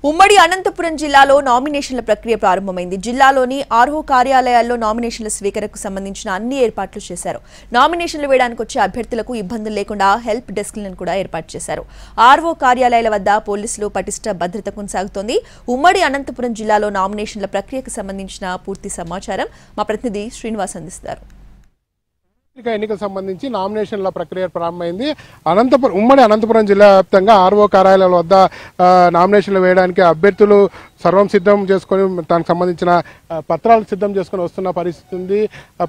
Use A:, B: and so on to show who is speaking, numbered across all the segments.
A: ఉమ్మడి అనంతపురం జిల్లాలో నామినేషన్ల ప్రక్రియ ప్రారంభమైంది. జిల్లాలోని ఆర్ఓ కార్యాలయాల్లో నామినేషన్ల స్వీకరణకు సంబంధించిన అన్ని ఏర్పాట్లు చేశారు. నామినేషన్లు వేయడానికి వచ్చే అభ్యర్థులకు ఇబ్బందులు లేకుండా హెల్ప్ డెస్క్లను కూడా ఏర్పాటు చేశారు. ఆర్ఓ కార్యాలయాల వద్ద పోలీసులు పటిష్ట భద్రత కొనసాగుతోంది. ఉమ్మడి అనంతపురం జిల్లాలో నామినేషన్ల ప్రక్రియకు సంబంధించిన పూర్తి సమాచారం మా ప్రతినిధి శ్రీనివాస్ అందిస్తారు.
B: ఎన్నికలకు సంబంధించి నామినేషన్ల ప్రక్రియ ప్రారంభమైంది. ఉమ్మడి అనంతపురం జిల్లా వ్యాప్తంగా ఆర్ఓ కార్యాలయాల వద్ద నామినేషన్లు వేయడానికి అభ్యర్థులు సర్వం సిద్ధం చేసుకొని దానికి సంబంధించిన పత్రాలు సిద్ధం చేసుకొని వస్తున్న పరిస్థితి ఉంది.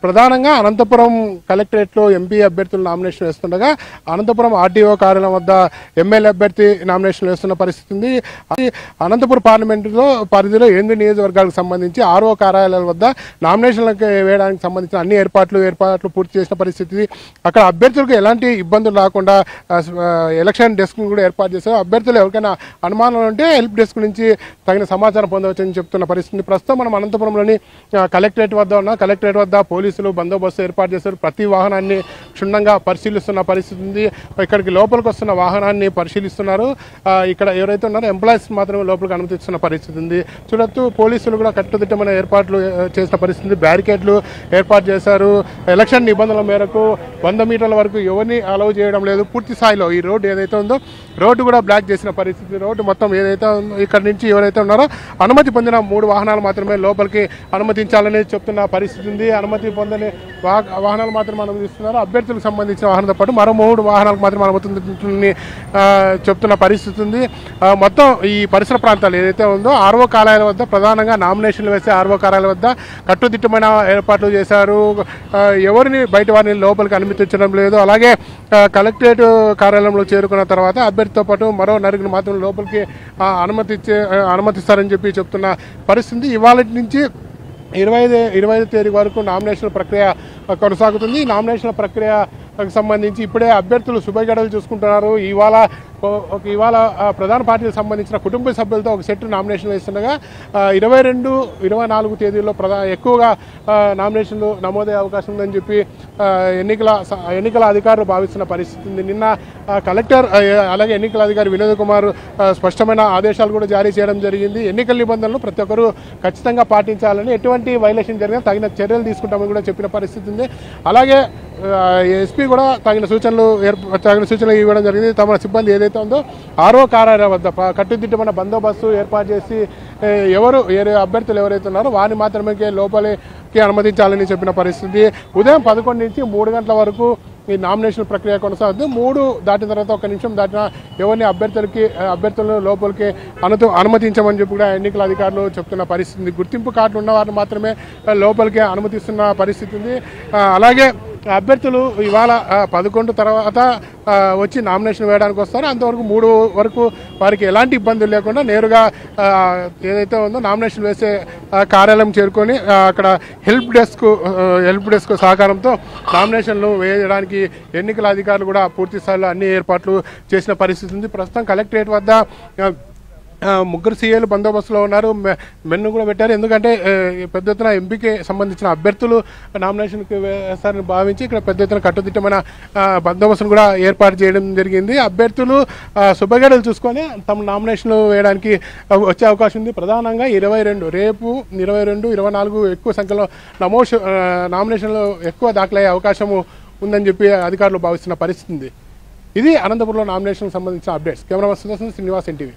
B: ప్రధానంగా అనంతపురం కలెక్టరేట్లో ఎంపీ అభ్యర్థులు నామినేషన్ వేస్తుండగా అనంతపురం ఆర్టీఓ కార్యాలయం వద్ద ఎమ్మెల్యే అభ్యర్థి నామినేషన్ వేస్తున్న పరిస్థితి ఉంది. అనంతపురం పార్లమెంటులో పరిధిలో 8 నియోజకవర్గాలకు సంబంధించి ఆర్ఓ కార్యాలయాల వద్ద నామినేషన్లకు వేయడానికి సంబంధించిన అన్ని ఏర్పాట్లు పూర్తి చేసిన పరిస్థితి. అక్కడ అభ్యర్థులకు ఎలాంటి ఇబ్బందులు రాకుండా ఎలక్షన్ డెస్క్ కూడా ఏర్పాటు చేశారు. అభ్యర్థులు ఎవరికైనా అనుమానాలు ఉంటే హెల్ప్ డెస్క్ నుంచి తగిన సమాచారం పొందవచ్చని చెప్తున్న పరిస్థితి. ప్రస్తుతం మనం అనంతపురంలోని కలెక్టరేట్ వద్ద ఉన్న కలెక్టరేట్ వద్ద పోలీసులు బందోబస్తు ఏర్పాటు చేశారు. ప్రతి వాహనాన్ని క్షుణ్ణంగా పరిశీలిస్తున్న పరిస్థితి ఉంది. ఇక్కడికి లోపలికి వస్తున్న వాహనాన్ని పరిశీలిస్తున్నారు. ఇక్కడ ఎవరైతే ఉన్నారో ఎంప్లాయీస్ మాత్రమే లోపలికి అనుమతిస్తున్న పరిస్థితి ఉంది. చూడొచ్చు పోలీసులు కూడా కట్టుదిట్టమైన ఏర్పాట్లు చేసిన పరిస్థితి. బ్యారికేడ్లు ఏర్పాటు చేశారు. ఎలక్షన్ నిబంధనల మేరకు 100 మీటర్ల వరకు ఎవరిని అలౌ చేయడం లేదు. పూర్తి స్థాయిలో ఈ రోడ్డు ఏదైతే ఉందో రోడ్డు కూడా బ్లాక్ చేసిన పరిస్థితి. రోడ్డు మొత్తం ఏదైతే ఇక్కడ నుంచి ఎవరైతే ఉన్నారో అనుమతి పొందిన 3 వాహనాలు మాత్రమే లోపలికి అనుమతించాలని చెప్తున్న పరిస్థితి ఉంది. అనుమతి పొందని వాహనాలు మాత్రమే అనుమతిస్తున్నారు. అభ్యర్థులకు సంబంధించిన వాహనంతో పాటు మరో 3 వాహనాలకు మాత్రమే అనుమతిని చెప్తున్న పరిస్థితి ఉంది. మొత్తం ఈ పరిసర ప్రాంతాలు ఏదైతే ఉందో ఆర్ఓ కార్యాలయాల వద్ద ప్రధానంగా నామినేషన్లు వేసే ఆర్ఓ కార్యాలయాల వద్ద కట్టుదిట్టమైన ఏర్పాట్లు చేశారు. ఎవరిని బయట వారిని లోపలికి అనుమతించడం లేదు. అలాగే కలెక్టరేట్ కార్యాలయంలో చేరుకున్న తర్వాత అభ్యర్థితో పాటు మరో 4 మాత్రం లోపలికి అనుమతిస్తారని చెప్పి చెప్తున్న పరిస్థితి. ఇవాళ నుంచి 25 తేదీ వరకు నామినేషన్ ప్రక్రియ కొనసాగుతుంది. నామినేషన్ ప్రక్రియకు సంబంధించి ఇప్పుడే అభ్యర్థులు శుభగడలు చూసుకుంటున్నారు. ఇవాళ ప్రధాన పార్టీకి సంబంధించిన కుటుంబ సభ్యులతో ఒక సెట్ నామినేషన్ వేస్తుండగా 22, 24 తేదీల్లో ఎక్కువగా నామినేషన్లు నమోదయ్యే అవకాశం ఉందని చెప్పి ఎన్నికల అధికారులు భావిస్తున్న పరిస్థితి ఉంది. నిన్న కలెక్టర్ అలాగే ఎన్నికల అధికారి వినోద్ కుమార్ స్పష్టమైన ఆదేశాలు కూడా జారీ చేయడం జరిగింది. ఎన్నికల నిబంధనలు ప్రతి ఒక్కరూ ఖచ్చితంగా పాటించాలని, ఎటువంటి వైలేషన్ జరిగినా తగిన చర్యలు తీసుకుంటామని కూడా చెప్పిన పరిస్థితి ఉంది. అలాగే ఎస్పీ కూడా తగిన సూచనలు ఇవ్వడం జరిగింది. తమ సిబ్బంది ఏదైతే ఉందో ఆర్ఓ కార్యాలయం వద్ద కట్టుదిట్టమైన బందోబస్తు ఏర్పాటు చేసి అభ్యర్థులు ఎవరైతే ఉన్నారో వారిని మాత్రమే లోపలికి అనుమతించాలని చెప్పిన పరిస్థితి. ఉదయం 11 నుంచి 3 గంటల వరకు ఈ నామినేషన్ ప్రక్రియ కొనసాగుతుంది. 3 దాటిన తర్వాత 1 నిమిషం దాటిన ఎవరిని అభ్యర్థులను లోపలికి అనుమతించమని చెప్పి కూడా ఎన్నికల అధికారులు చెప్తున్న పరిస్థితి. గుర్తింపు కార్డులు ఉన్న వారిని మాత్రమే లోపలికి అనుమతిస్తున్న పరిస్థితి ఉంది. అలాగే అభ్యర్థులు ఇవాళ 11 తర్వాత వచ్చి నామినేషన్ వేయడానికి వస్తారు. అంతవరకు 3 వరకు వారికి ఎలాంటి ఇబ్బందులు లేకుండా నేరుగా ఏదైతే ఉందో నామినేషన్ వేసే కార్యాలయం చేరుకొని అక్కడ హెల్ప్ డెస్క్ సహకారంతో నామినేషన్లు వేయడానికి ఎన్నికల అధికారులు కూడా పూర్తి స్థాయిలో అన్ని ఏర్పాట్లు చేసిన పరిస్థితి ఉంది. ప్రస్తుతం కలెక్టరేట్ వద్ద 3 సీఏలు బందోబస్తులో ఉన్నారు. మెన్ను కూడా పెట్టారు. ఎందుకంటే పెద్ద ఎత్తున ఎంపీకి సంబంధించిన అభ్యర్థులు నామినేషన్కి వేస్తారని భావించి ఇక్కడ పెద్ద ఎత్తున కట్టుదిట్టమైన బందోబస్తును కూడా ఏర్పాటు చేయడం జరిగింది. అభ్యర్థులు శుభగడలు చూసుకొని తమ నామినేషన్లు వేయడానికి వచ్చే అవకాశం ఉంది. ప్రధానంగా 22 రేపు 22, 24 ఎక్కువ సంఖ్యలో నామినేషన్లు ఎక్కువ దాఖలయ్యే అవకాశం ఉందని చెప్పి అధికారులు భావిస్తున్న పరిస్థితి ఉంది. ఇది అనంతపురంలో నామినేషన్కి సంబంధించిన updates. Camera person Srinivas, NTV.